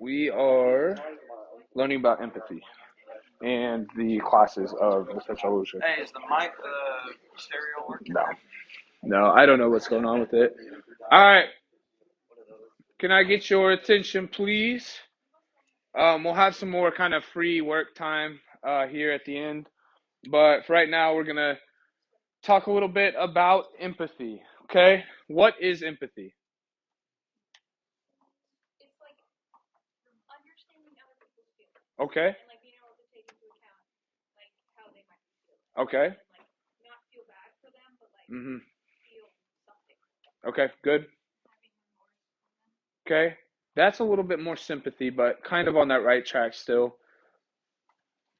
We are learning about empathy and the classes of the French Revolution. Hey, is the mic, stereo working? No, no, I don't know what's going on with it. All right, can I get your attention, please? We'll have some more kind of free work time here at the end, but for right now, we're gonna talk a little bit about empathy. Okay, what is empathy? It's like understanding other people's feelings Okay, and like being able to take into account like how they might be feeling okay, and like not feel bad for them, but like mm-hmm. feel something. Okay, good. Having remorse for them. Okay, that's a little bit more sympathy, but kind of on that right track still.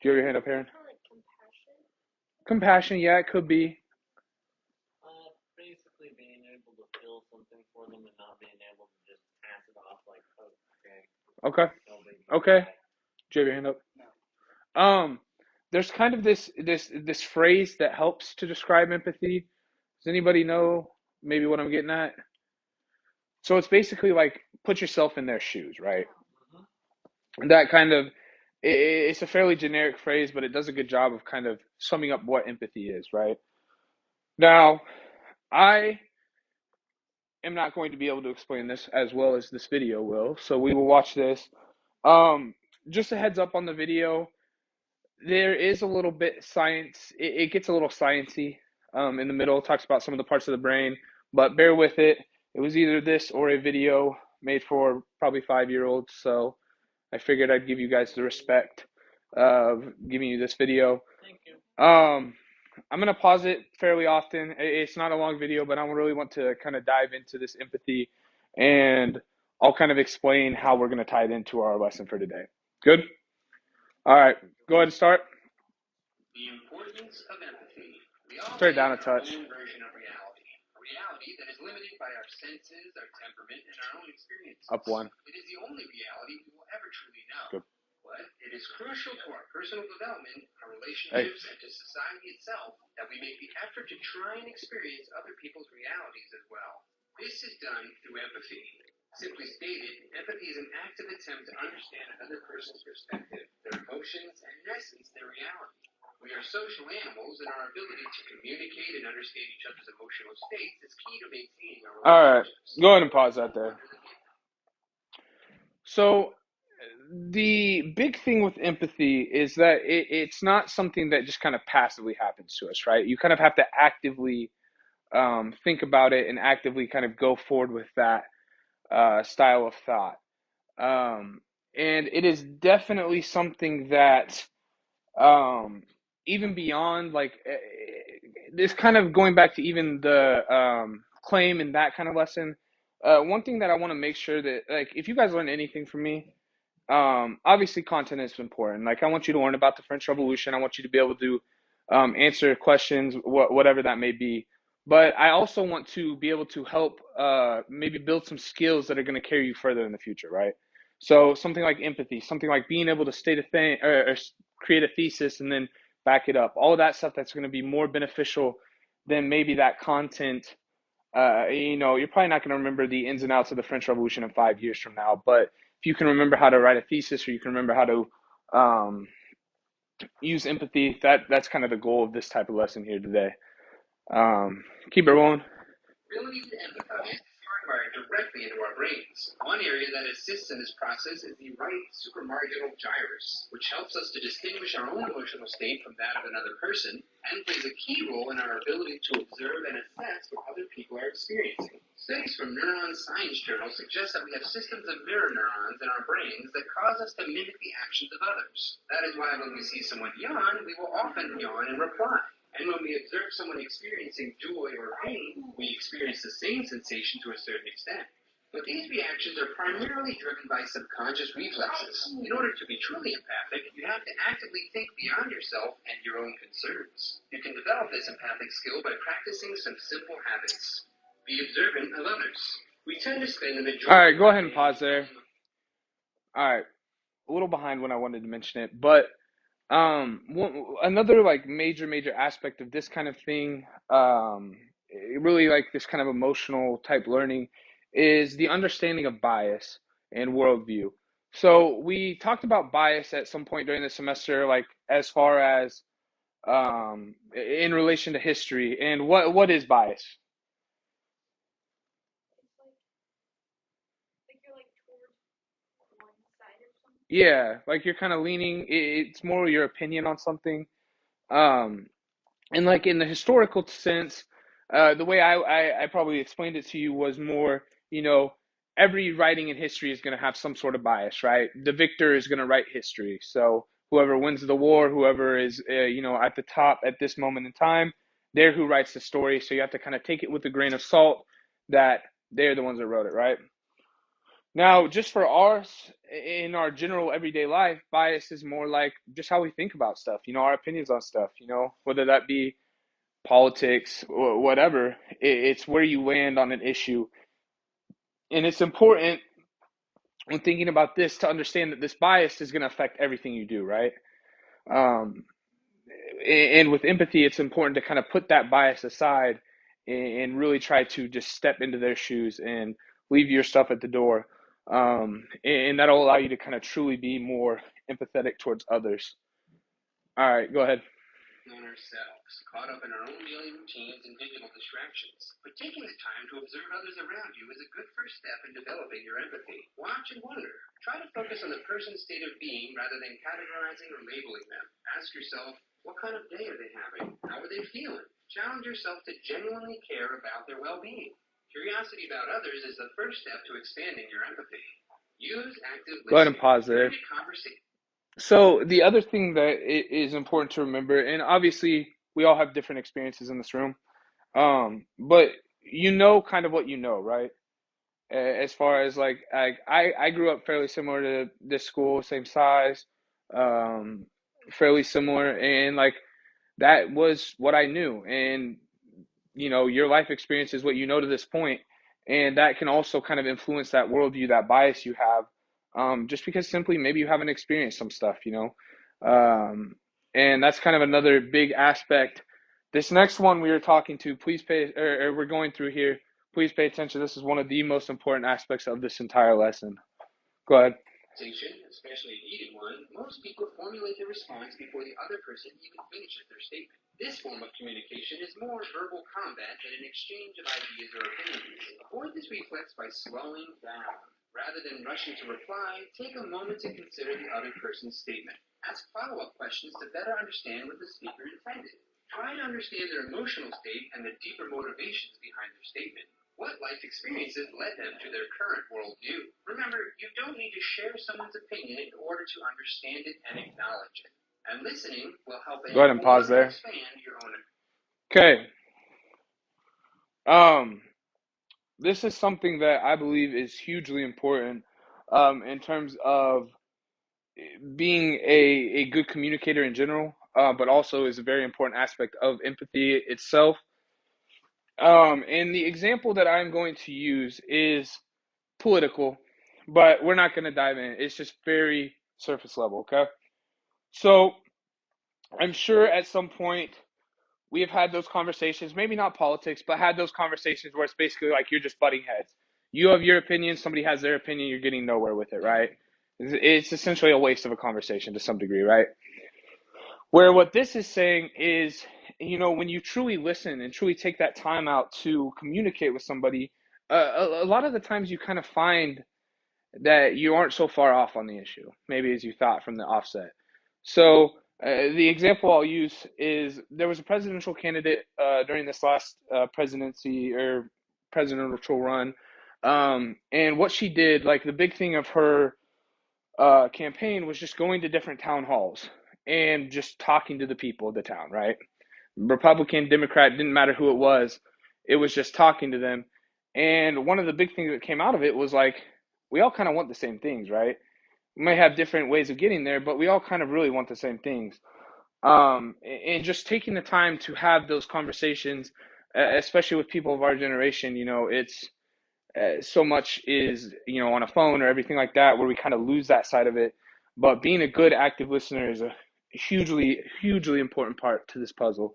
Do you have your hand up, Aaron? Kind of like compassion. Compassion, yeah, it could be. Basically being able to feel something for them and not being able to just pass it off like, okay, Okay, no big deal. okay. Do you have your hand up? There's kind of this phrase that helps to describe empathy. Does anybody know maybe what I'm getting at? So it's basically like put yourself in their shoes, right? That kind of it's a fairly generic phrase, but it does a good job of kind of summing up what empathy is, right? Now, I am not going to be able to explain this as well as this video will, so we will watch this. Um, just a heads up on the video, there is a little bit science. It gets a little sciencey in the middle. It talks about some of the parts of the brain, but bear with it. It was either this or a video made for probably 5-year-olds, so I figured I'd give you guys the respect of giving you this video. Thank you. I'm gonna pause it fairly often. It's not a long video, but I really want to kind of dive into this empathy, and I'll kind of explain how we're gonna tie it into our lesson for today. Good? All right, go ahead and start. The importance of empathy. We all Turn it down a live in our touch. own version of reality. A reality that is limited by our senses, our temperament, and our own experiences. Up one. It is the only reality we will ever truly know. Good. But it is crucial to our personal development, our relationships, and to society itself that we make the effort to try and experience other people's realities as well. This is done through empathy. Simply stated, empathy is an active attempt to understand another person's perspective, their emotions, and in essence, their reality. We are social animals, and our ability to communicate and understand each other's emotional states is key to maintaining our All right, relationships. go ahead and pause that there. So the big thing with empathy is that it's not something that just kind of passively happens to us, right? You kind of have to actively think about it and actively kind of go forward with that style of thought. And it is definitely something that um, even beyond like this kind of going back to even the claim in that kind of lesson. One thing that I want to make sure that like if you guys learn anything from me, obviously content is important. Like I want you to learn about the French Revolution. I want you to be able to answer questions, whatever that may be. But I also want to be able to help maybe build some skills that are going to carry you further in the future, right? So something like empathy, something like being able to state a thing or create a thesis and then back it up. All of that stuff that's going to be more beneficial than maybe that content. You're probably not going to remember the ins and outs of the French Revolution in 5 years from now, but if you can remember how to write a thesis or you can remember how to use empathy, that's kind of the goal of this type of lesson here today. Keep it rolling. Ability to empathize is hardwired directly into our brains. One area that assists in this process is the right supramarginal gyrus, which helps us to distinguish our own emotional state from that of another person, and plays a key role in our ability to observe and assess what other people are experiencing. Studies from Neuron Science Journal suggest that we have systems of mirror neurons in our brains that cause us to mimic the actions of others. That is why when we see someone yawn, we will often yawn in reply. And when we observe someone experiencing joy or pain, we experience the same sensation to a certain extent. But these reactions are primarily driven by subconscious reflexes. In order to be truly empathic, you have to actively think beyond yourself and your own concerns. You can develop this empathic skill by practicing some simple habits. Be observant of others. We tend to spend the majority. All right, go ahead and pause there. All right, a little behind when I wanted to mention it, but another like major aspect of this kind of thing, really like this kind of emotional type learning, is the understanding of bias and worldview. So we talked about bias at some point during the semester, like as far as in relation to history. And what is bias? It's like you're like towards one side or something. Yeah, like you're kind of leaning. It's more your opinion on something. Um, and like in the historical sense, the way I probably explained it to you was more, you know, every writing in history is going to have some sort of bias, right? The victor is going to write history. So whoever wins the war, whoever is, at the top at this moment in time, they're who writes the story. So you have to kind of take it with a grain of salt that they're the ones that wrote it, right? Now, just for ours, in our general everyday life, bias is more like just how we think about stuff, our opinions on stuff, whether that be politics, or whatever. It's where you land on an issue. And it's important when thinking about this to understand that this bias is going to affect everything you do, right? Um, and with empathy, it's important to kind of put that bias aside and really try to just step into their shoes and leave your stuff at the door. And that'll allow you to kind of truly be more empathetic towards others. All right, go ahead. On ourselves, caught up in our own daily routines and digital distractions. But taking the time to observe others around you is a good first step in developing your empathy. Watch and wonder. Try to focus on the person's state of being rather than categorizing or labeling them. Ask yourself, what kind of day are they having? How are they feeling? Challenge yourself to genuinely care about their well-being. Curiosity about others is the first step to expanding your empathy. Use active Go ahead and listening. pause there. Create a conversation. So the other thing that is important to remember, and obviously we all have different experiences in this room, but you know kind of what you know, right? As far as like I grew up fairly similar to this school, same size, um, fairly similar, and like that was what I knew. And your life experience is what you know to this point, and that can also kind of influence that worldview, that bias you have, just because simply maybe you haven't experienced some stuff, um, and that's kind of another big aspect. This next one we are talking to, please pay, or we're going through here. Please pay attention. This is one of the most important aspects of this entire lesson. Go ahead. Especially a heated one, most people formulate their response before the other person even finishes their statement. This form of communication is more verbal combat than an exchange of ideas or opinions. Avoid this reflex by slowing down. Rather than rushing to reply, take a moment to consider the other person's statement. Ask follow-up questions to better understand what the speaker intended. Try to understand their emotional state and the deeper motivations behind their statement. What life experiences led them to their current worldview? Remember, you don't need to share someone's opinion in order to understand it and acknowledge it. And listening will help Go ahead and pause there. expand your own. Okay. This is something that I believe is hugely important, in terms of being a good communicator in general, but also is a very important aspect of empathy itself. And the example that I'm going to use is political, but we're not going to dive in. It's just very surface level, okay? So I'm sure at some point we have had those conversations, maybe not politics, but had those conversations where it's basically like you're just butting heads. You have your opinion, somebody has their opinion, you're getting nowhere with it, right? It's essentially a waste of a conversation to some degree, right? Where what this is saying is, when you truly listen and truly take that time out to communicate with somebody, a lot of the times you kind of find that you aren't so far off on the issue, maybe as you thought from the offset. So the example I'll use is there was a presidential candidate during this last presidency or presidential run, and what she did, like the big thing of her campaign was just going to different town halls and just talking to the people of the town, right? Republican, Democrat, didn't matter who it was just talking to them. And one of the big things that came out of it was like, we all kind of want the same things, right? We may have different ways of getting there, but we all kind of really want the same things. And just taking the time to have those conversations, especially with people of our generation, it's so much is on a phone or everything like that, where we kind of lose that side of it. But being a good active listener is a hugely important part to this puzzle,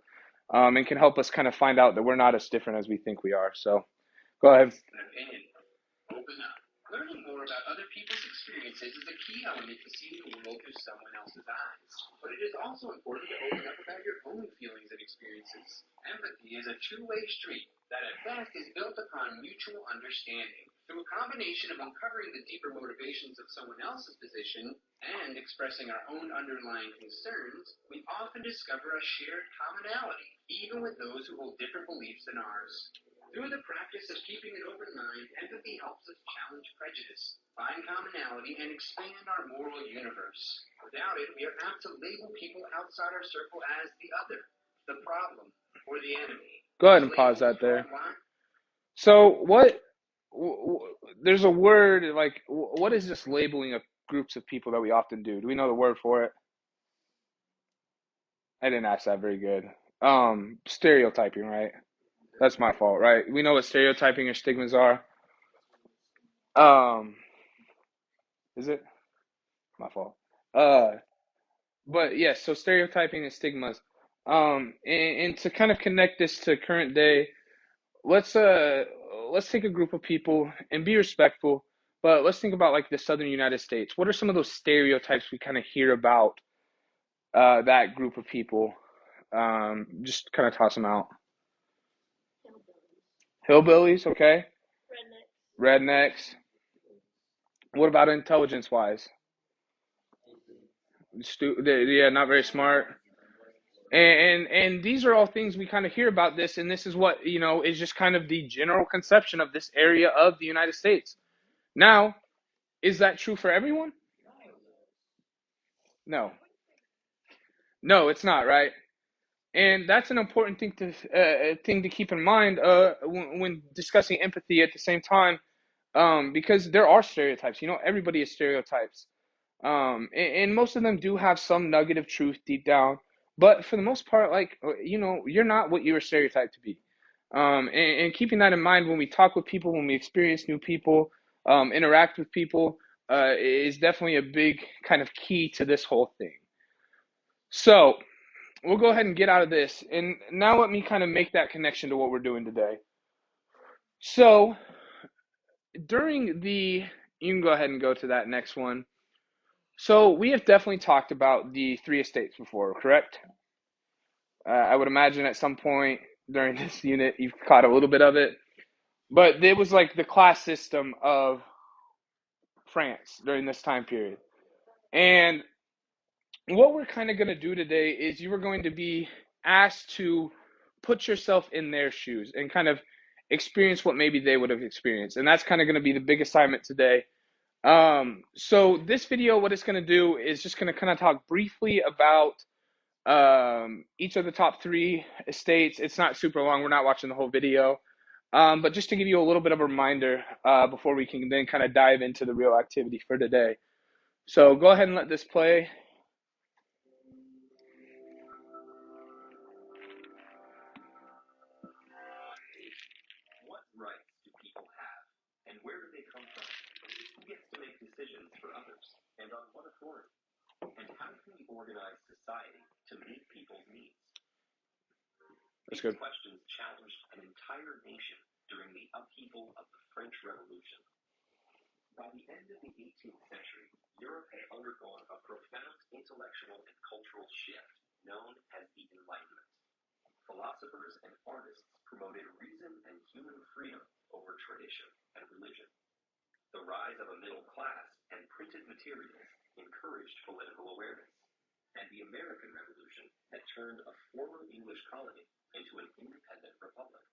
and can help us kind of find out that we're not as different as we think we are. So go ahead. An opinion. Open up. Learning more about other people's experiences is a key element to seeing the world through someone else's eyes. But it is also important to open up about your own feelings and experiences. Empathy is a two-way street that at best is built upon mutual understanding. Through a combination of uncovering the deeper motivations of someone else's position and expressing our own underlying concerns, we often discover a shared commonality, even with those who hold different beliefs than ours. Through the practice of keeping an open mind, empathy helps us challenge prejudice, find commonality, and expand our moral universe. Without it, we are apt to label people outside our circle as the other, the problem, or the enemy. Go ahead and pause that there. So there's a word, like, what is this labeling of groups of people that we often do? Do we know the word for it? I didn't ask that very good. Stereotyping, right? That's my fault, right? We know what stereotyping or stigmas are. Um, is it? My fault. Uh, but yes, so stereotyping and stigmas. And to kind of connect this to current day, let's uh let's take a group of people and be respectful, but let's think about like the southern United States. What are some of those stereotypes we kind of hear about that group of people? Just kind of toss them out. Hillbillies, okay. Rednecks. What about intelligence wise? Yeah, not very smart. And these are all things we kind of hear about this, and this is what is just kind of the general conception of this area of the United States. Now, is that true for everyone? No, no, it's not, right? And that's an important thing to keep in mind when discussing empathy at the same time, because there are stereotypes. Everybody is stereotypes. And most of them do have some nugget of truth deep down, but for the most part, like, you're not what you were stereotyped to be. And keeping that in mind when we talk with people, when we experience new people, interact with people, is definitely a big kind of key to this whole thing. So we'll go ahead and get out of this, and now let me kind of make that connection to what we're doing today. So during the, you can go ahead and go to that next one. So we have definitely talked about the three estates before, correct? I would imagine at some point during this unit you've caught a little bit of it, but it was like the class system of France during this time period. And what we're kind of going to do today is you are going to be asked to put yourself in their shoes and kind of experience what maybe they would have experienced. And that's kind of going to be the big assignment today. So this video, what it's going to do is just going to kind of talk briefly about each of the top three estates. It's not super long. We're not watching the whole video. But just to give you a little bit of a reminder before we can then kind of dive into the real activity for today. So go ahead and let this play. What rights do people have, and where do they come from? Who gets to make decisions for others, and on what authority? And how can we organize society to meet people's needs? That's These good. questions challenged an entire nation during the upheaval of the French Revolution. By the end of the 18th century, Europe had undergone a profound intellectual and cultural shift known as the Enlightenment. Philosophers and artists promoted reason and human freedom over tradition and religion. The rise of a middle class and printed materials encouraged political awareness, and the American Revolution had turned a former English colony into an independent republic.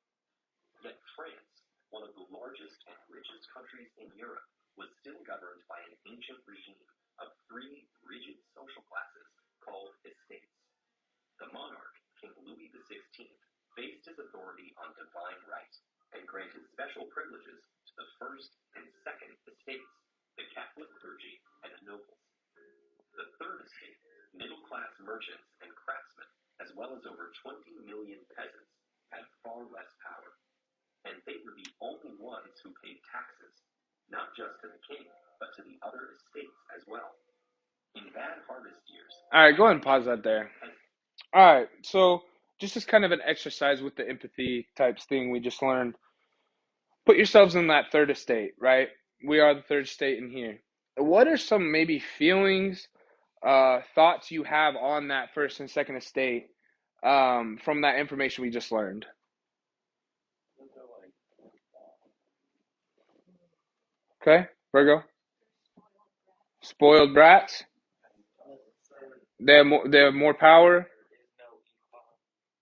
Yet France, one of the largest and richest countries in Europe, was still governed by an ancient regime of three rigid social classes called estates. The monarch, King Louis XVI, based his authority on divine right and granted special privileges to the first and second estates, the Catholic clergy and the nobles. The third estate, middle-class merchants and craftsmen, as well as over 20 million peasants, had far less power. And they were the only ones who paid taxes, not just to the king, but to the other estates as well. In bad harvest years. All right, go ahead and pause that there. All right, so just as kind of an exercise with the empathy types thing we just learned, put yourselves in that third estate, right? We are the third state in here. What are some maybe feelings, thoughts you have on that first and second estate, from that information we just learned? Okay, Virgo. Spoiled brats. They have more power.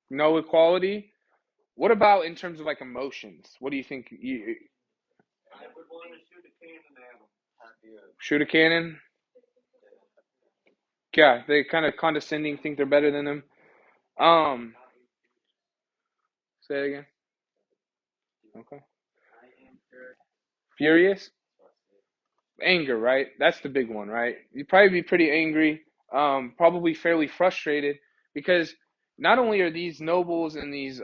No equality. What about in terms of like emotions? What do you think? I would want to shoot a cannon at them. Shoot a cannon? Yeah, they kind of condescending, think they're better than them. Um, say it again. Okay. Furious? Anger, right? That's the big one, right? You'd probably be pretty angry, probably fairly frustrated because not only are these nobles and these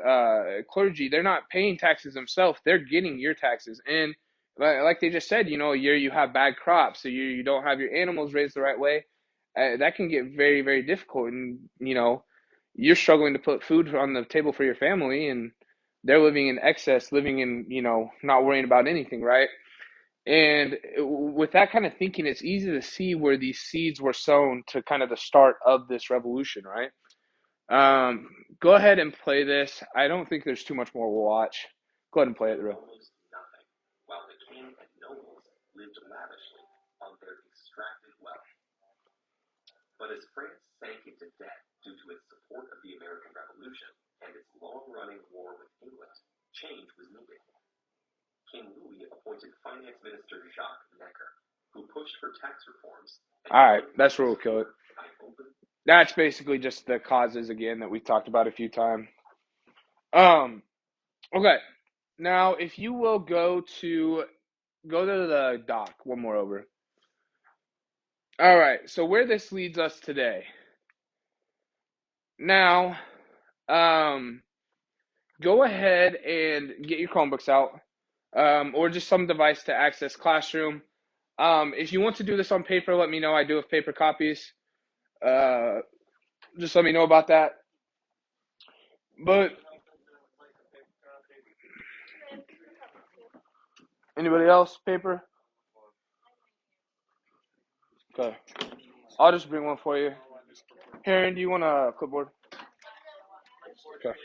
clergy, they're not paying taxes themselves, they're getting your taxes. And like they just said, a year you have bad crops, so you don't have your animals raised the right way. That can get very, very difficult. And, you're struggling to put food on the table for your family, and they're living in excess, living in, not worrying about anything, right? And with that kind of thinking, it's easy to see where these seeds were sown to kind of the start of this revolution, right? Go ahead and play this. I don't think there's too much more we'll watch. Go ahead and play it, real. Almost nothing, while the king and nobles lived lavishly on their extracted wealth. But as France sank into debt due to its support of the American Revolution and its long-running war with England, change was needed. King Louis appointed Finance Minister Jacques Necker, who pushed for tax reforms. All right, that's where we'll kill it. That's basically just the causes again that we talked about a few times. Okay. Now, if you will go to the doc one more over. All right. So where this leads us today. Now, go ahead and get your Chromebooks out, or just some device to access Classroom. If you want to do this on paper, let me know. I do have paper copies. Uh, just let me know about that. But anybody else paper? Okay. I'll just bring one for you. Aaron, do you want a clipboard? Okay.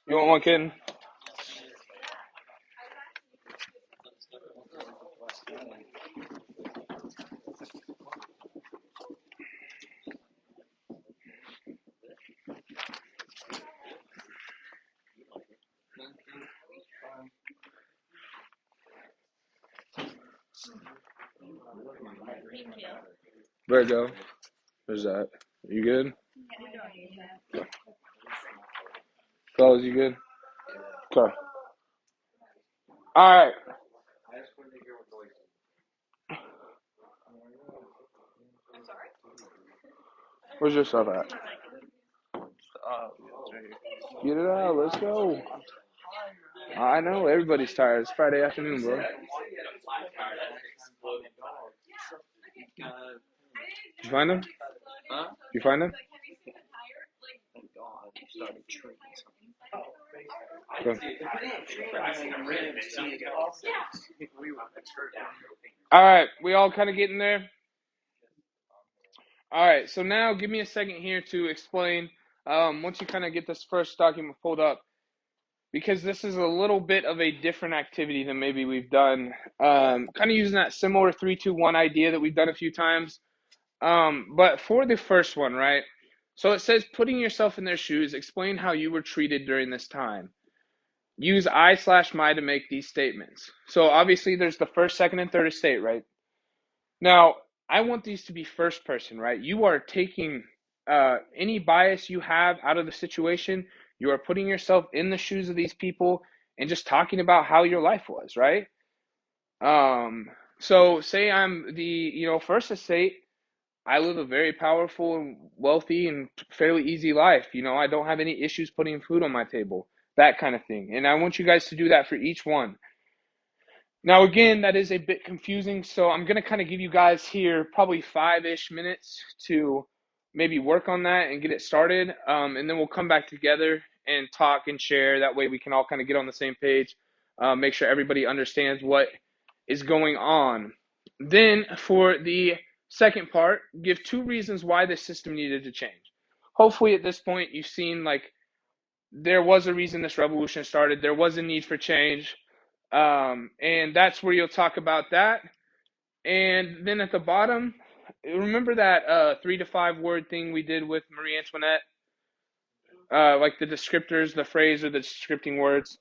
You want one, kitten? Virgo. There's that. You good? Fellas, you good? Okay. All right. Where's your stuff at? Get it out. Let's go. I know everybody's tired. It's Friday afternoon, bro. You find them? Huh? You find them? Thank God. Started trees. Good. All right. We all kind of getting there? All right. So now give me a second here to explain. Once you kind of get this first document pulled up, because this is a little bit of a different activity than maybe we've done. Kind of using that similar 3-2-1 idea that we've done a few times. But for the first one, right? So it says putting yourself in their shoes, explain how you were treated during this time. Use I/my to make these statements. So obviously there's the first, second, and third estate, right? Now, I want these to be first person, right? You are taking any bias you have out of the situation. You are putting yourself in the shoes of these people and just talking about how your life was, right? So say I'm the, first estate. I live a very powerful and wealthy and fairly easy life. I don't have any issues putting food on my table, that kind of thing. And I want you guys to do that for each one. Now, again, that is a bit confusing, so I'm going to kind of give you guys here probably 5-ish minutes to maybe work on that and get it started, and then we'll come back together and talk and share. That way we can all kind of get on the same page, make sure everybody understands what is going on. Then for the second part, give 2 reasons why the system needed to change. Hopefully at this point you've seen like there was a reason this revolution started. There was a need for change. And that's where you'll talk about that. And then at the bottom, remember that 3 to 5 word thing we did with Marie Antoinette? Like the descriptors, the phrase or the descripting words.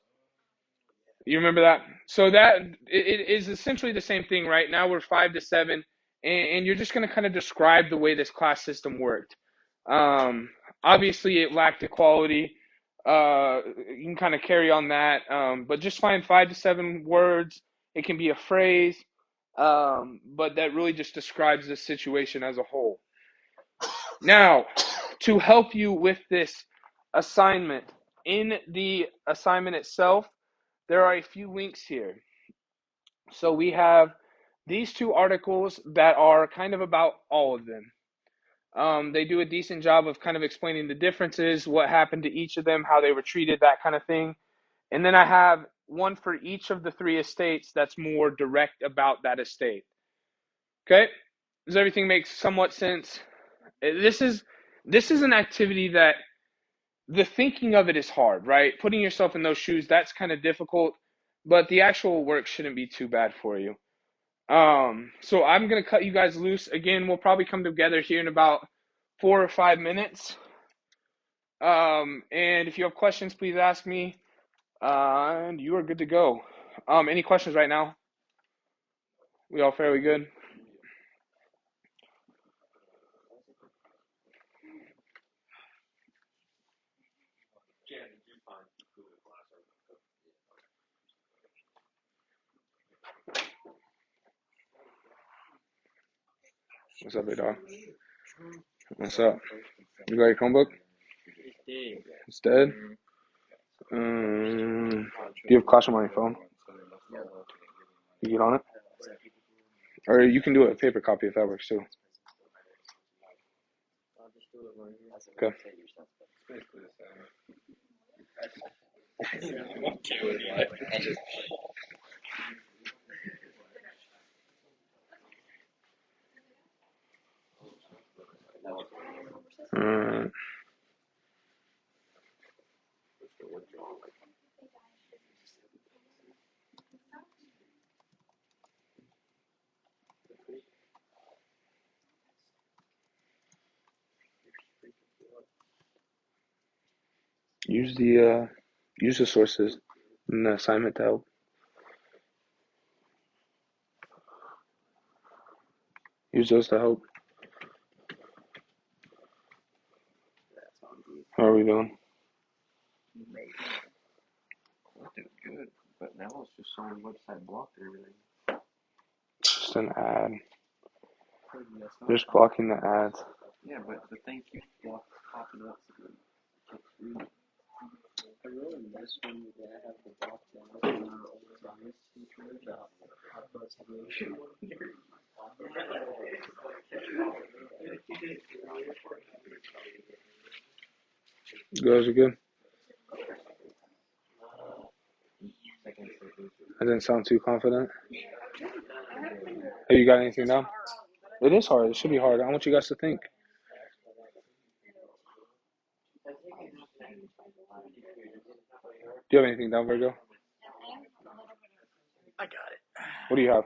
You remember that? So that it is essentially the same thing, right? Now we're 5 to 7, and you're just going to kind of describe the way this class system worked. Obviously, it lacked equality. You can kind of carry on that, but just find 5 to 7 words. It can be a phrase, but that really just describes the situation as a whole. Now, to help you with this assignment, in the assignment itself, there are a few links here. So we have these 2 articles that are kind of about all of them. They do a decent job of kind of explaining the differences, what happened to each of them, how they were treated, that kind of thing. And then I have one for each of the 3 estates that's more direct about that estate. Okay? Does everything make somewhat sense? This is an activity that the thinking of it is hard, right? Putting yourself in those shoes, that's kind of difficult, but the actual work shouldn't be too bad for you. So I'm gonna cut you guys loose. Again, we'll probably come together here in about 4 or 5 minutes. And if you have questions, please ask me. And you are good to go. Any questions right now? We all fairly good? What's up, big dog? What's up? You got your Chromebook? It's dead? Do you have Classroom on your phone? You get on it? Or you can do a paper copy if that works too. Okay. Use the sources in the assignment to help. Use those to help. How are we doing? Good, but now it's just showing website blocked and everything. Just an ad. They're just blocking the ads. Yeah, but the thing keeps popping up. I really miss when I have the block down. Those are good. I didn't sound too confident. Have you got anything down? It is hard. It should be hard. I want you guys to think. Do you have anything down, Virgo? I got it. What do you have?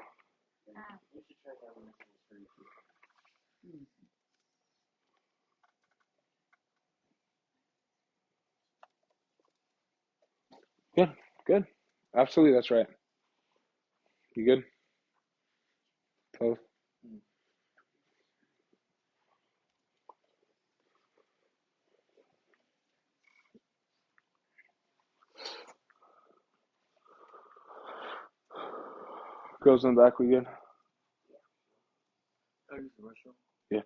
Good. Good. Absolutely, that's right. You good? Both. Girls in the back, we good? Yeah.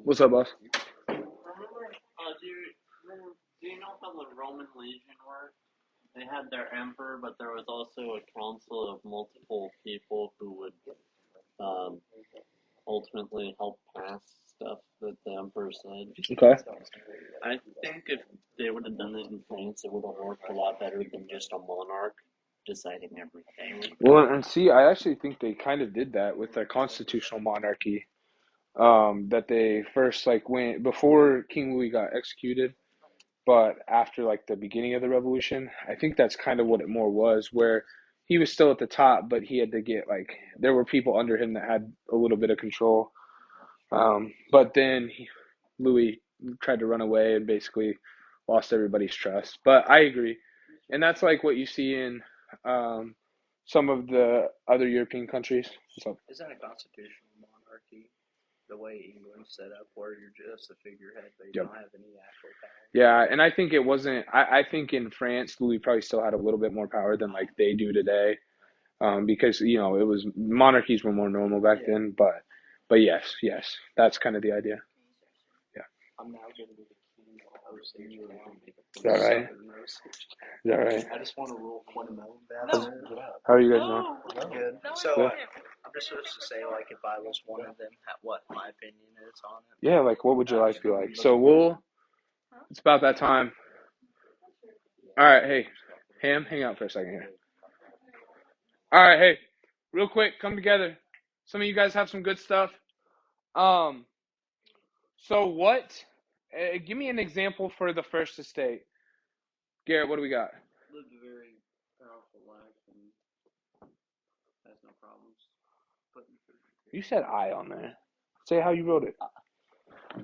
What's up, boss? Remember, do you know how the Roman Legion worked? They had their emperor, but there was also a council of multiple people who would ultimately help pass stuff that the emperor said. Okay. I think if they would have done it in France, it would have worked a lot better than just a monarch deciding everything. Well, and see, I actually think they kind of did that with the constitutional monarchy. That they first like went before King Louis got executed, but after like the beginning of the revolution, I think that's kind of what it more was, where he was still at the top, but he had to get like there were people under him that had a little bit of control. But then Louis tried to run away and basically lost everybody's trust. But I agree, and that's like what you see in um, some of the other European countries. So Isn't a constitutional monarchy the way England's set up, where you're just a figurehead, but you yep. don't have any actual power? Yeah, and I think it wasn't. I think in France, Louis probably still had a little bit more power than like they do today, because it was monarchies were more normal back then. But yes, that's kind of the idea. Yeah, I'm now going to be the king of Osage. You want to make a is that right? southern Osage. Is that right? I just want to roll watermelon down No. there. How are you guys doing? I'm good. No, So Good. I'm just supposed to say, like, if I was one of them, what my opinion is on it. Yeah, like what would your life be like? So it's about that time. All right, hey, Ham, hang out for a second here. All right, hey, real quick, come together. Some of you guys have some good stuff. Um, so what? Give me an example for the first estate. Garrett, what do we got? Lived a very powerful life and has no problems putting food. You said I on there. Say how you wrote it.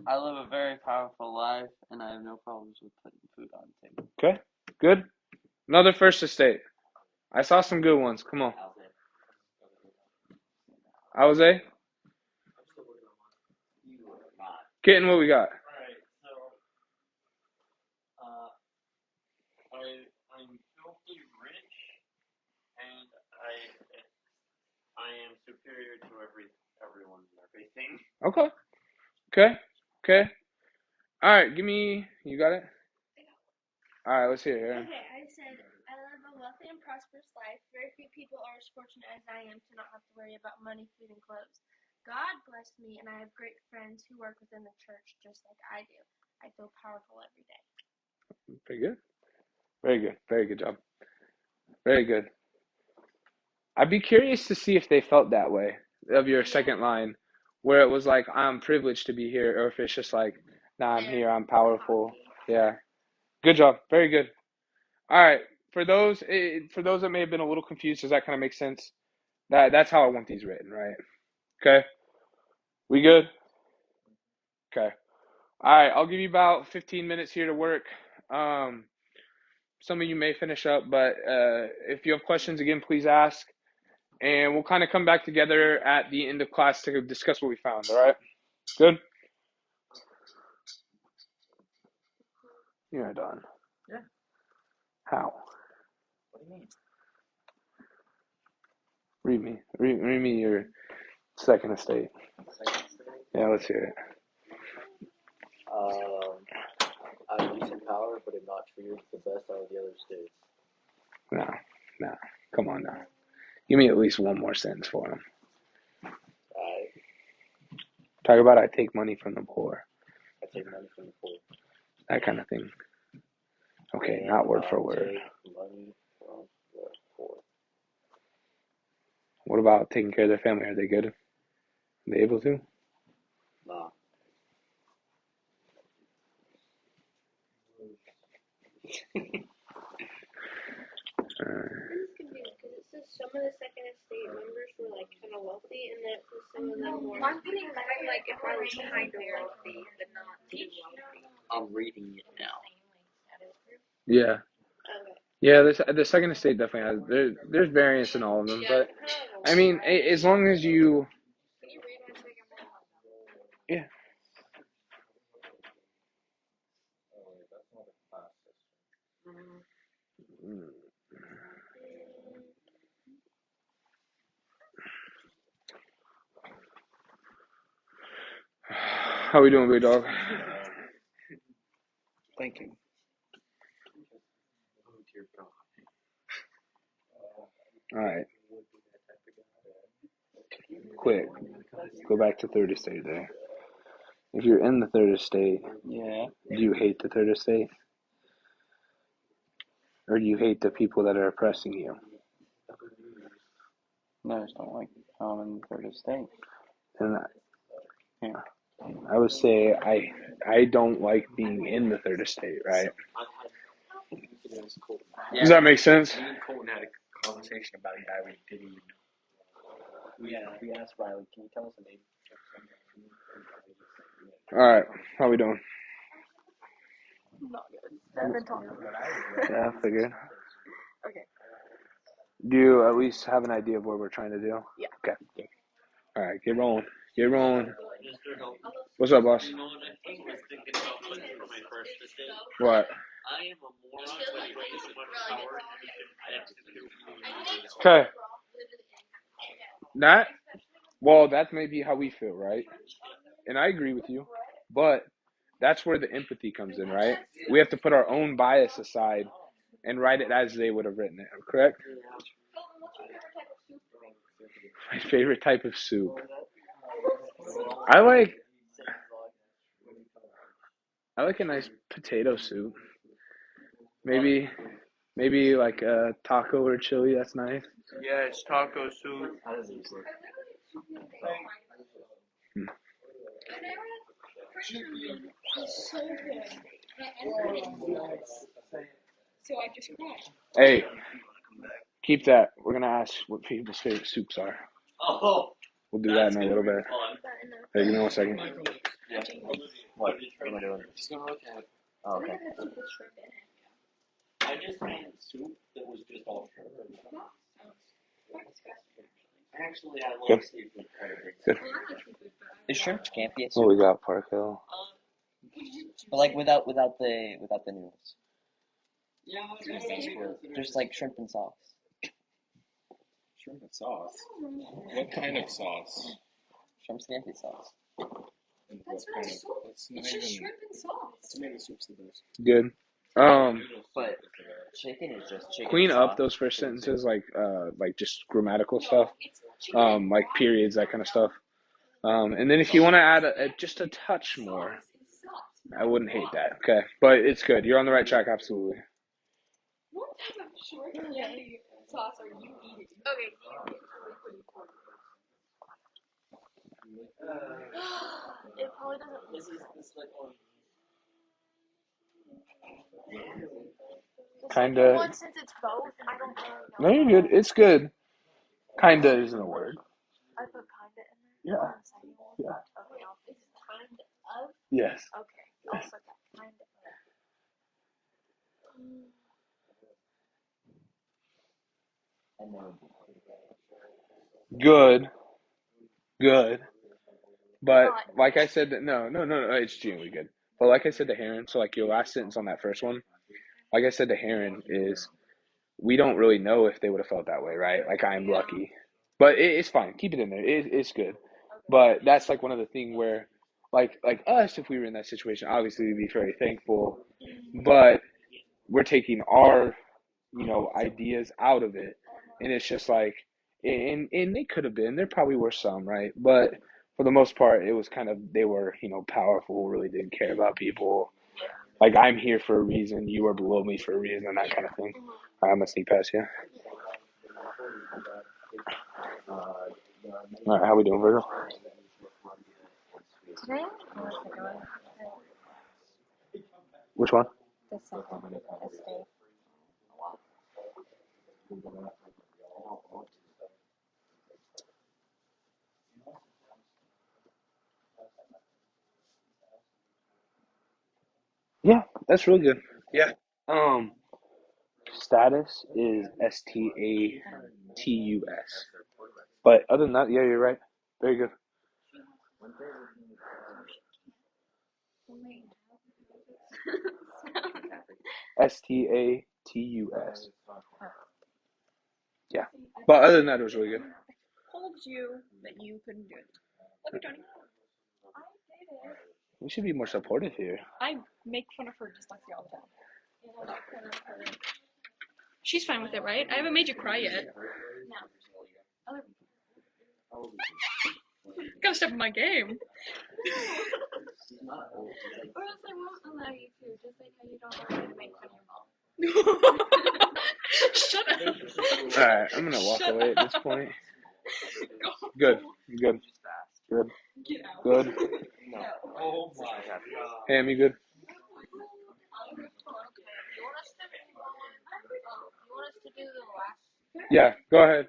I live a very powerful life and I have no problems with putting food on the table. Okay, good. Another first estate. I saw some good ones. Come on. Jose? Kitten, what we got? Alright, so I'm filthy rich and I am superior to everyone and everything. Okay. Okay. All right, you got it? All right, let's hear it. Okay, I said, I live a wealthy and prosperous life. Very few people are as fortunate as I am to not have to worry about money, food, and clothes. God blessed me, and I have great friends who work within the church just like I do. I feel powerful every day. Pretty good. Very good. Very good job. Very good. I'd be curious to see if they felt that way of your second line, where it was like, I'm privileged to be here, or if it's just like, nah, I'm here, I'm powerful. Yeah. Good job. Very good. All right. For those that may have been a little confused, does that kind of make sense? That's how I want these written, right? Okay. We good? Okay. All right. I'll give you about 15 minutes here to work. Some of you may finish up, but if you have questions, again, please ask. And we'll kind of come back together at the end of class to discuss what we found. All right? Good? You're done. Yeah. How? What do you mean? Read me your second estate. Yeah, let's hear it. I have decent power, but am not treated the best out of the other states. No. Come on now. Give me at least one more sentence for him. Talk about I take money from the poor. I take money from the poor. That kind of thing. Okay, And not word for I word. take money from the poor. What about taking care of their family? Are they good? Are they able to? Nah. This is confusing because it says some of the second estate members were like kind of wealthy, and then it says some of them were like if I was kind of wealthy, but not too wealthy. I'm reading it now. Yeah. Okay. Yeah, the second estate definitely has there's variance in all of them, but I mean, as long as you, Can you read my second one? yeah. How we doing, big dog? Thank you. All right. quick. Go back to third estate there. If you're in the third estate, Yeah. do you hate the third estate? Or do you hate the people that are oppressing you? No, I just don't like how I'm in the third estate. And Yeah. I would say I don't like being in the third estate, right? Does that make sense? Me and Colton had a conversation about a guy we didn't even know. We asked Riley, can you tell us a name? Alright, how we doing? Not good. I've been talking. Yeah, I figured. Okay. Do you at least have an idea of what we're trying to do? Yeah. Okay. Alright, get rolling. Get rolling. What's up, boss? You know what I think was thinking about putting for my first estate? What? I am a moron when I get so much power and everything. I have to do Okay. That may be how we feel, right? And I agree with you. But that's where the empathy comes in, right? We have to put our own bias aside and write it as they would have written it, correct? My favorite type of soup. I like a nice potato soup. Maybe like a taco or chili, that's nice. Yeah, it's taco soup. So I just cried. Hey, keep that. We're gonna ask what people's favorite soups are. Oh, We'll do that in a little bit. Hey, give me 1 second. What? What am I doing? just gonna look at it. Oh, okay. I just made soup that was just all shrimp. Actually, I love Good. seafood quite a bit. Good. Is shrimp scampi a What we soup? got, Park Hill? But like without the noodles. Yeah, Just like shrimp and sauce. Shrimp and sauce? What kind of sauce? Shrimp scampi sauce. And what kind of? It's not even. Shrimp and sauce. Tomato soup's the best. Good. But chicken is just chicken. Clean and up sauce. those first sentences, like just grammatical stuff, like periods, that kind of stuff. And then if you want to add just a touch more, I wouldn't hate that. Okay, but it's good. You're on the right track, absolutely. What type of short candy sauce are you eating? Okay, it probably doesn't. This is like Kinda. Well, since it's both, I don't really know. No, you're good. It's good. Kinda isn't a word. I put kinda in there. Yeah. Yeah. Okay, is it kind of? Yes. Okay, I'll put that kind of. Good. Good. But like I said, no, it's genuinely good. But like I said to Heron, so like your last sentence on that first one, like I said to Heron, is we don't really know if they would have felt that way, right? Like I'm lucky, but it's fine. Keep it in there. It's good. But that's like one of the things where, like us, if we were in that situation, obviously we'd be very thankful. But we're taking our, ideas out of it, and it's just like, and they could have been. There probably were some, right? But for the most part, it was kind of they were, powerful, really didn't care about people. Like I'm here for a reason, you are below me for a reason, and that kind of thing. I'm gonna sneak past you. All right, how we doing, Virgil? Today, Which one? the second estate. Yeah, that's really good. Yeah. Status is status. But other than that, yeah, you're right. Very good. status. Yeah. But other than that, it was really good. Told you that you couldn't do it. Look at Tony. I did it. We should be more supportive here. I make fun of her dyslexia all the time. She's fine with it, right? I haven't made you cry yet. No. Gotta step up my game. Or else I won't allow you to, just like how you don't allow me to make fun of your mom. Shut up. Alright, I'm gonna walk away at this point. Good. Good. Good. Good. Oh my god. Ham, you good? You want us to do the last? Yeah, go ahead.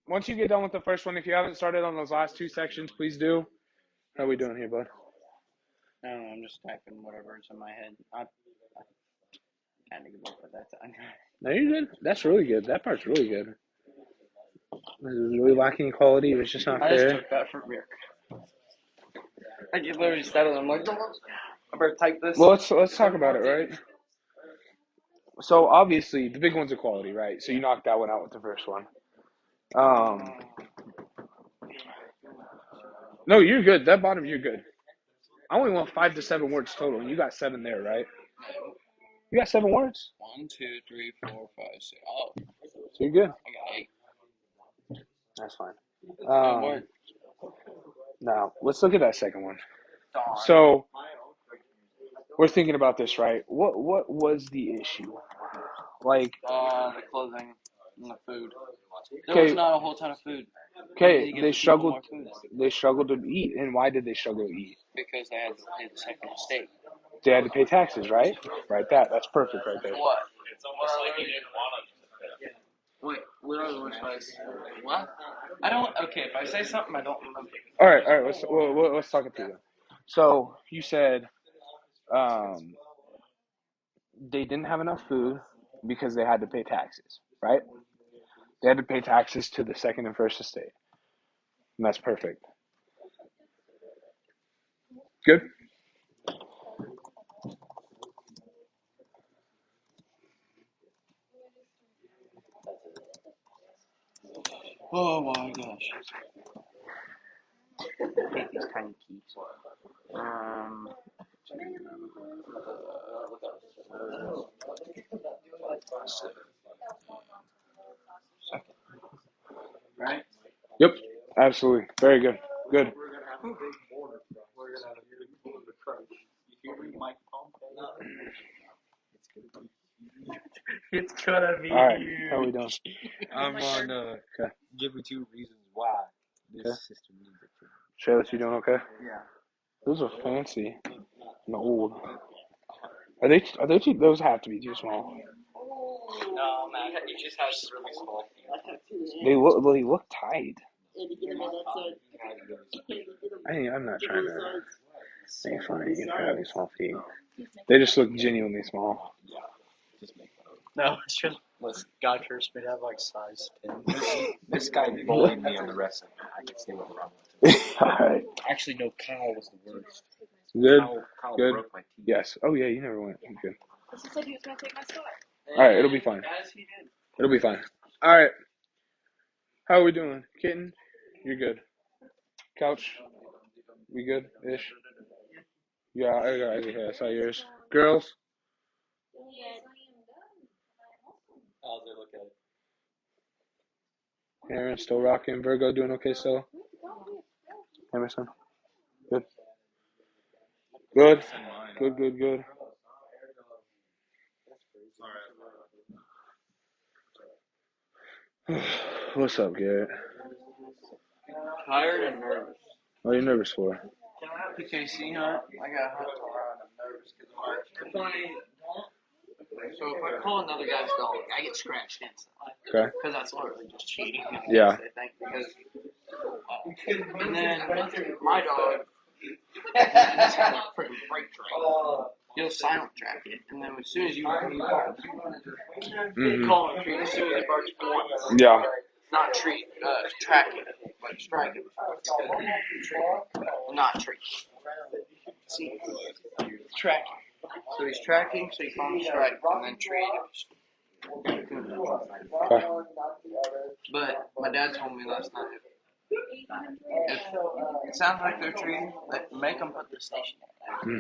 Once you get done with the first one, if you haven't started on those last two sections, please do. How are we doing here, bud? I don't know, I'm just typing whatever's in my head. I kind of give up at that time. No, you're good. That's really good. That part's really good. This is really lacking quality. It was just not I just fair. took that from Rick. I literally said it. I'm like, I better type this. Well, let's talk about it, right? So obviously, the big one's equality, right? So you knocked that one out with the first one. No, you're good. That bottom, you're good. I only want 5 to 7 words total, and you got 7 there, right? You got 7 words. 1, 2, 3, 4, 5, 6. Oh, So you're good. I got 8. That's fine. What? Now let's look at that second one. Darn. So we're thinking about this, right? What was the issue? Like, The clothing and the food. There okay, was not a whole ton of food. okay, They give they people struggled. more food They struggled to eat, and why did they struggle to eat? because they had to pay the second estate. They had to pay taxes, right? Right. That's perfect, right there. What? It's almost like he didn't want to. Wait, literally, what should I say? What? I don't. Okay, if I say something, I don't remember. All right. Let's talk it through. Then. So you said they didn't have enough food because they had to pay taxes, right? They had to pay taxes to the second and first estate, and that's perfect. Good. Oh my gosh. I hate these tiny keys. Second. Right? Yep. Absolutely. Very good. Good. It's gonna be All right. How are we doing? I'm on Okay. give me 2 reasons why this Okay. system needs a change. Shayla, you doing okay? Yeah. Those are fancy and old. Are they cheap? Those have to be too small. No, man, it just has really small. They look tight. I'm not trying to make fun of you for having small feet. They just look genuinely small. Just make fun of No, it's just God cursed me to have like size 10. this guy bullied me on the wrestling. I can say what wrong with him. Alright. Actually, no, Kyle was the worst. Good? Kyle Good? broke my teeth. Yes. Oh, yeah, you never went. Good. He said he was gonna take my spot. Alright, it'll be fine. As he did. It'll be fine. Alright. How are we doing? Kitten? You're good. Couch? We good-ish? Yeah, I saw yours. Girls? How's it look at it? Aaron still rocking. Virgo doing okay still? Emerson? Good. Good. Good. What's up, Garrett? Tired and nervous. What are you nervous for? Okay, see, huh? I got hot tomorrow and I'm nervous because so if I call another guy's dog, I get scratched instantly. Okay. Because that's literally just cheating. Yeah. I think because and then my dog has had a freaking break train. He'll silent track it, and then as soon as you call him treat, as soon as it barks once, Yeah. not treat, track it, like strike it, not treat. See, tracking. So he's tracking, so you call him strike, and then treat. Okay. But my dad told me last night, if it sounds like they're treating, like make them put the station in.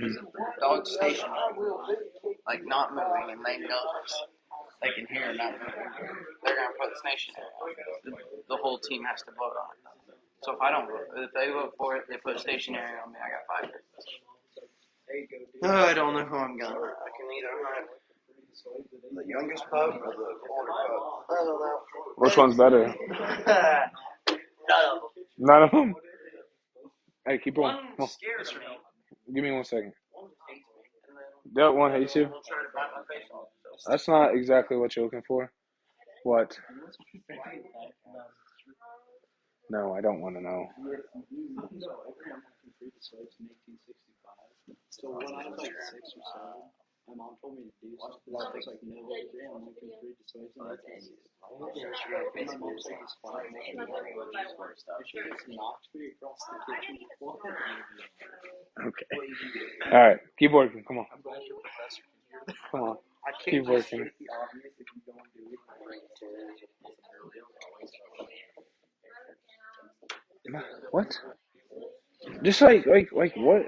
Because if the dog's stationary, like not moving, and they know this, they can hear not moving, they're going to put the station in. The whole team has to vote on it. So if they vote for it, they put stationary on me. I got 5 days. I don't know who I'm gonna. I can either hunt the youngest pup or the older pup. I don't know. Which one's better? None of them. Hey, keep going. One scares me. Give me 1 second. That one hates you. That's not exactly what you're looking for. What? No, I don't want to know. So when I was like 6 or 7, my mom told me to do something. I was like, no way, I'm like in 3 dissuades and my mom said this fine and she just knocked me across the kitchen floor. Okay. All right. Keep working. Come on. Come on. Keep working. What? Just like what?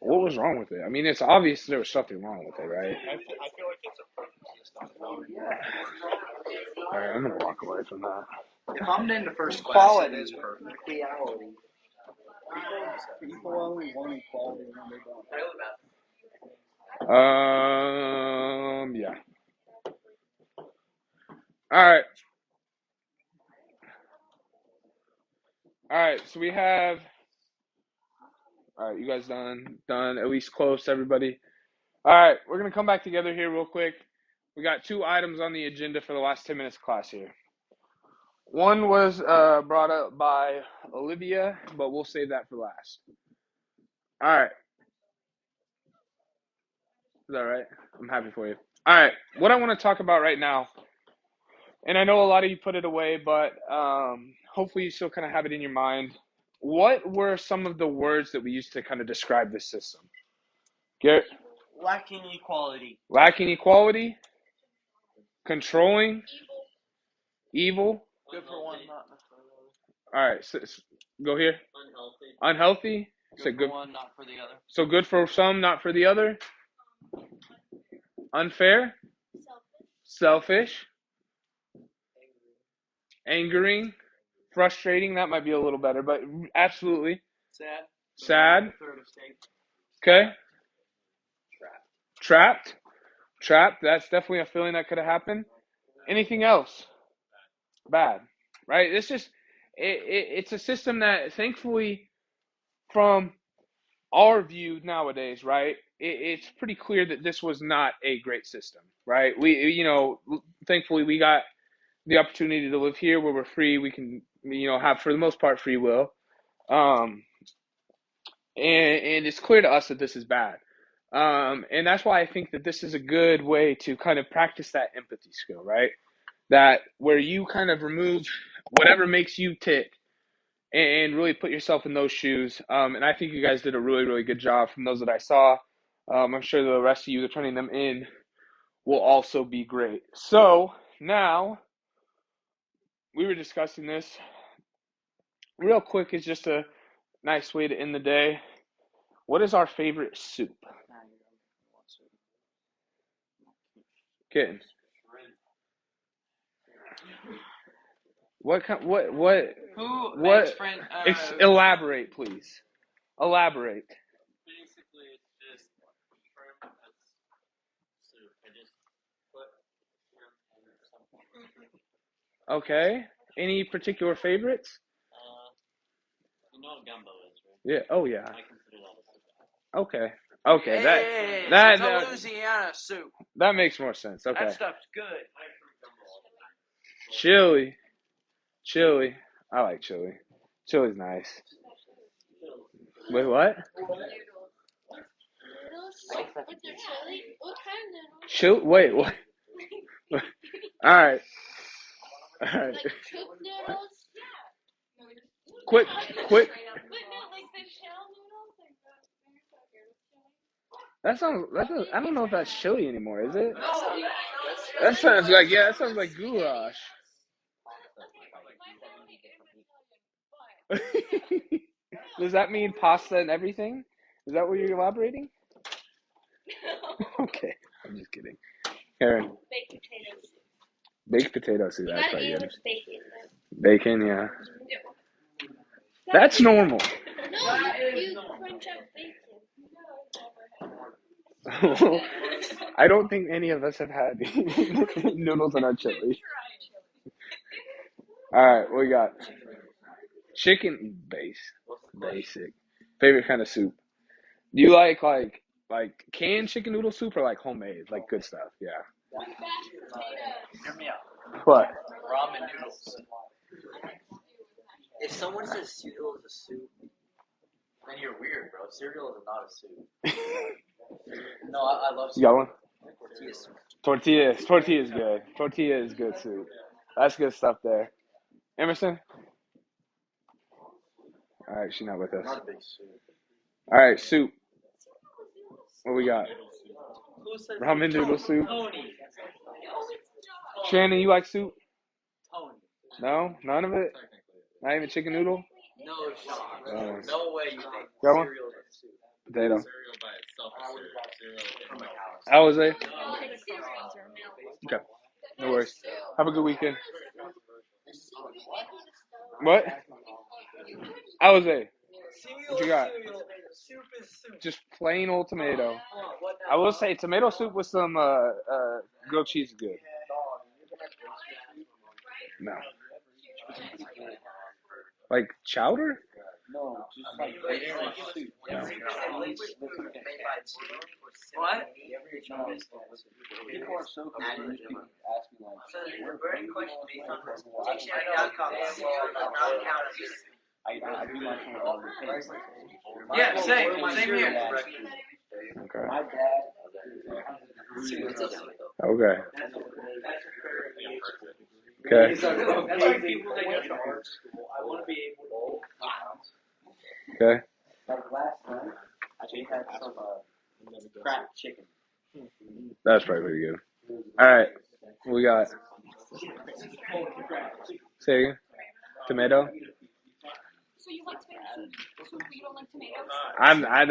What was wrong with it? I mean, it's obvious there was something wrong with it, right? I feel like it's a purpose. All right, I'm gonna walk away from that. If I'm in the first class, it is perfect. People only want equality when they don't. Yeah. All right. All right. So we have. All right, you guys done? Done? At least close, everybody. All right, we're gonna come back together here real quick. We got 2 items on the agenda for the last 10 minutes class here. One was brought up by Olivia, but we'll save that for last. All right. Is that right? I'm happy for you. All right. What I want to talk about right now, and I know a lot of you put it away, but hopefully you still kind of have it in your mind. What were some of the words that we used to kind of describe this system? Garrett? Lacking equality. Lacking equality? Controlling? Evil? Good for one, not for the other. All right. So, go here. Unhealthy? Good for one, not for the other. So good for some, not for the other? Unfair? Selfish? Angering? Frustrating? That might be a little better, but absolutely. Sad? Okay. Trapped? Trapped. That's definitely a feeling that could have happened. Anything else? Bad. Right? It's a system that thankfully from our view nowadays, right? It's pretty clear that this was not a great system, right? Thankfully we got the opportunity to live here where we're free. We can, have for the most part free will. And it's clear to us that this is bad. And that's why I think that this is a good way to kind of practice that empathy skill, right? That where you kind of remove whatever makes you tick and really put yourself in those shoes. And I think you guys did a really, really good job from those that I saw. I'm sure the rest of you that are turning them in will also be great. So now we were discussing this. Real quick is just a nice way to end the day. What is our favorite soup? Kitten. What kind? What? Who What? makes friend? Elaborate, please. Elaborate. Basically, it's just shrimp as soup. I just put shrimp in something. Okay. Any particular favorites? You know what gumbo is, right? Yeah. Oh yeah. I consider that a soup. Okay. Okay. Hey, that it's a Louisiana soup. that makes more sense. Okay. That stuff's good. Chili. I like chili. Chili's nice. Wait, what? Noodles with their chili? What kind of noodles? Chill. Wait, what? All right. All right. Like cooked noodles? Yeah. Quick. But no, like the shell noodles? Like That sounds. I don't know if that's chili anymore, is it? That sounds like That sounds like goulash. Does that mean pasta and everything? Is that what you're elaborating? Okay, I'm just kidding. Karen. baked potatoes. Baked potato soup. You That's gotta quite eat it good. with bacon. Bacon, yeah. That's normal. No, you crunch up bacon. I don't think any of us have had noodles in our chili. All right, what we got? Chicken basic. Favorite kind of soup. Do you like canned chicken noodle soup or like homemade, like good stuff? Yeah. Hear me out. What? Ramen noodles. If someone says cereal is a soup, then you're weird, bro. Cereal is not a soup. No, I love You got one? tortilla soup. Tortilla is good. Tortilla is good soup. That's good stuff there. Emerson? All right, she's not with us. Not a big soup. All right, soup. What we got? Who says Ramen noodle soup. Tony. Shannon, you like soup? Tony. No, none of it. Not even chicken noodle. No, Sean. No way you think Got one? cereal is a soup. Potato. Cereal by itself is cereal. How was it? Okay. Okay. No worries. Have a good weekend. What? How was it? What you got? Soup is soup. Just plain old tomato. What I will say tomato soup with some grilled cheese is good. No. Like chowder? No, just like regular soup. No. What? People are so confused. People ask me like, So the burning question based on this I do my thing all the time. Yeah, same here. Okay. My dad. Okay. Okay. That's why people that go to art school, I want to be able to. Okay. Like last time, they had some cracked chicken. That's probably pretty good. All right. What we got? Say again. Tomato. So you like tomato soup, but you don't like tomatoes?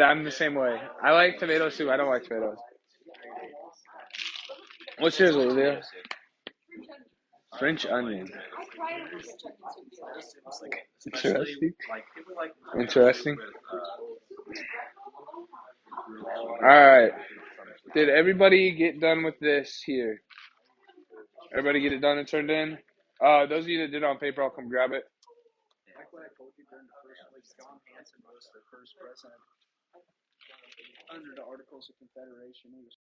I'm the same way. I like tomato soup. I don't like tomatoes. What's yours, Olivia? French onion. I tried it with French onion soup. Interesting. Like people like Interesting. with All right. Did everybody get done with this here? Everybody get it done and turned in? Those of you that did it on paper, I'll come grab it. Like what I told you during the first week, John Hanson was the first president under the Articles of Confederation. He was